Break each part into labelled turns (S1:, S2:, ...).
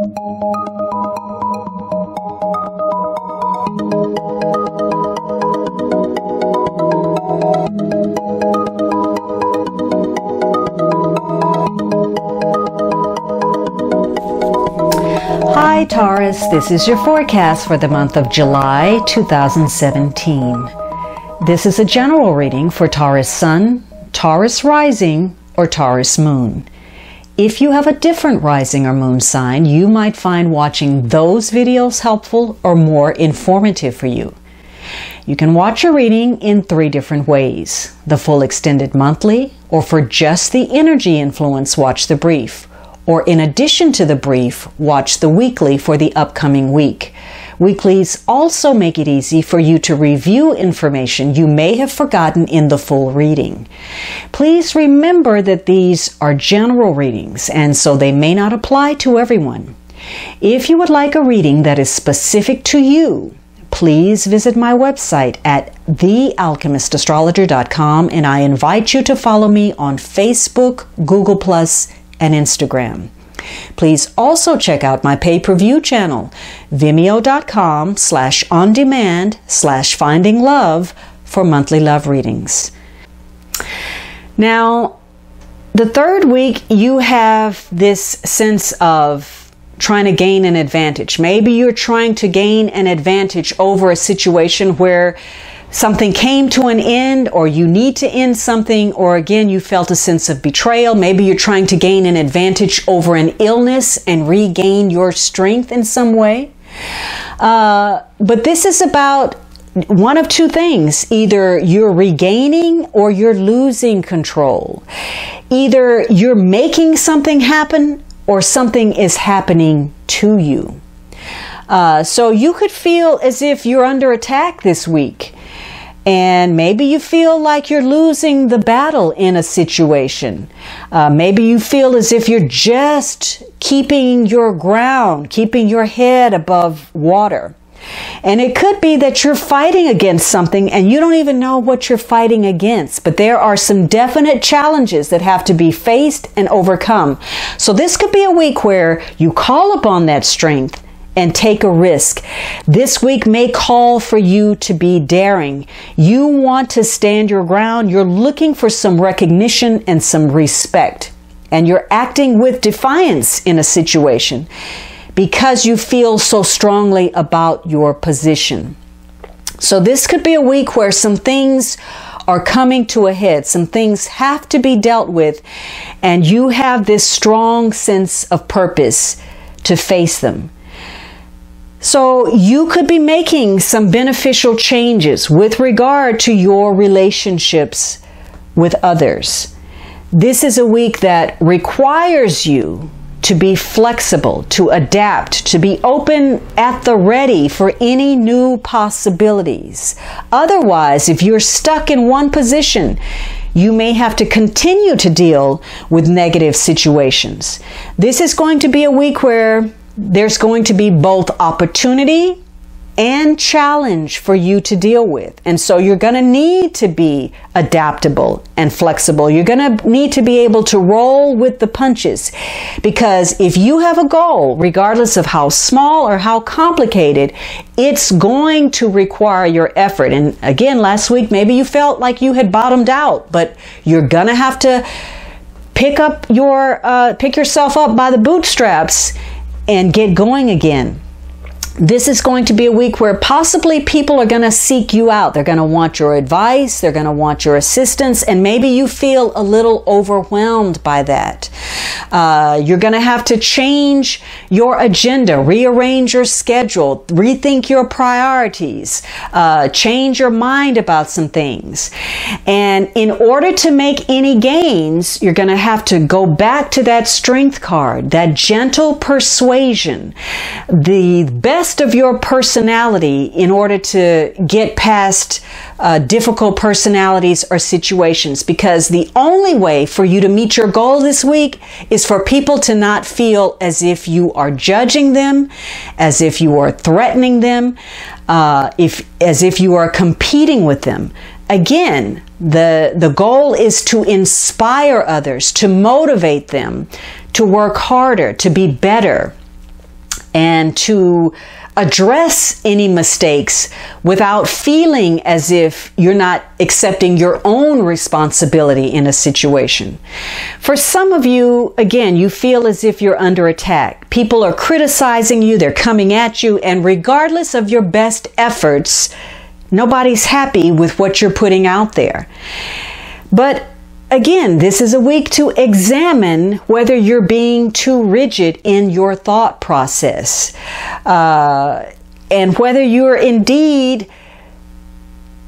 S1: Hi Taurus, this is your forecast for the month of July 2017. This is a general reading for Taurus Sun, Taurus Rising, or Taurus Moon. If you have a different rising or moon sign, you might find watching those videos helpful or more informative for you. You can watch a reading in 3 different ways: the full extended monthly, or for just the energy influence, watch the brief. Or in addition to the brief, watch the weekly for the upcoming week. Weeklies also make it easy for you to review information you may have forgotten in the full reading. Please remember that these are general readings, and so they may not apply to everyone. If you would like a reading that is specific to you, please visit my website at thealchemistastrologer.com, and I invite you to follow me on Facebook, Google+, and Instagram. Please also check out my pay-per-view channel, vimeo.com/on-demand/finding-love for monthly love readings. Now, the third week, you have this sense of trying to gain an advantage. Maybe you're trying to gain an advantage over a situation where something came to an end, or you need to end something, or again, you felt a sense of betrayal. Maybe you're trying to gain an advantage over an illness and regain your strength in some way. But this is about one of 2 things. Either you're regaining or you're losing control. Either you're making something happen or something is happening to you. So you could feel as if you're under attack this week. And maybe you feel like you're losing the battle in a situation. Maybe you feel as if you're just keeping your ground, keeping your head above water. And it could be that you're fighting against something and you don't even know what you're fighting against. But there are some definite challenges that have to be faced and overcome. So this could be a week where you call upon that strength and take a risk. This week may call for you to be daring. You want to stand your ground. You're looking for some recognition and some respect. And you're acting with defiance in a situation because you feel so strongly about your position. So this could be a week where some things are coming to a head. Some things have to be dealt with, and you have this strong sense of purpose to face them. So you could be making some beneficial changes with regard to your relationships with others. This is a week that requires you to be flexible, to adapt, to be open at the ready for any new possibilities. Otherwise, if you're stuck in one position, you may have to continue to deal with negative situations. This is going to be a week where there's going to be both opportunity and challenge for you to deal with. And so you're going to need to be adaptable and flexible. You're going to need to be able to roll with the punches. Because if you have a goal, regardless of how small or how complicated, it's going to require your effort. And again, last week, maybe you felt like you had bottomed out, but you're going to have to pick yourself up by the bootstraps and get going again. This is going to be a week where possibly people are going to seek you out. They're going to want your advice. They're going to want your assistance. And maybe you feel a little overwhelmed by that. You're going to have to change your agenda, rearrange your schedule, rethink your priorities, change your mind about some things. And in order to make any gains, you're going to have to go back to that strength card, that gentle persuasion, the best of your personality in order to get past difficult personalities or situations, because the only way for you to meet your goal this week is for people to not feel as if you are judging them, as if you are threatening them, as if you are competing with them. Again, the goal is to inspire others, to motivate them, to work harder, to be better. and to address any mistakes without feeling as if you're not accepting your own responsibility in a situation. For some of you, again, you feel as if you're under attack. People are criticizing you, they're coming at you, and regardless of your best efforts, nobody's happy with what you're putting out there. But again, this is a week to examine whether you're being too rigid in your thought process, and whether you're indeed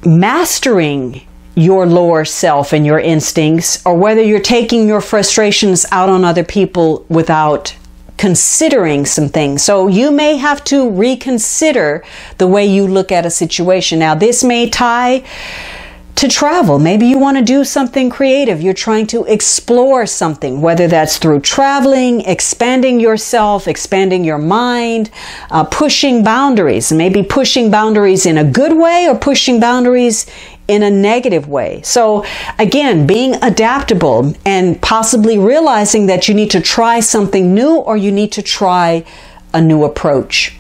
S1: mastering your lower self and your instincts, or whether you're taking your frustrations out on other people without considering some things. So you may have to reconsider the way you look at a situation. Now, this may tie to travel. Maybe you want to do something creative. You're trying to explore something, whether that's through traveling, expanding yourself, expanding your mind, pushing boundaries, maybe pushing boundaries in a good way or pushing boundaries in a negative way. So again, being adaptable and possibly realizing that you need to try something new or you need to try a new approach.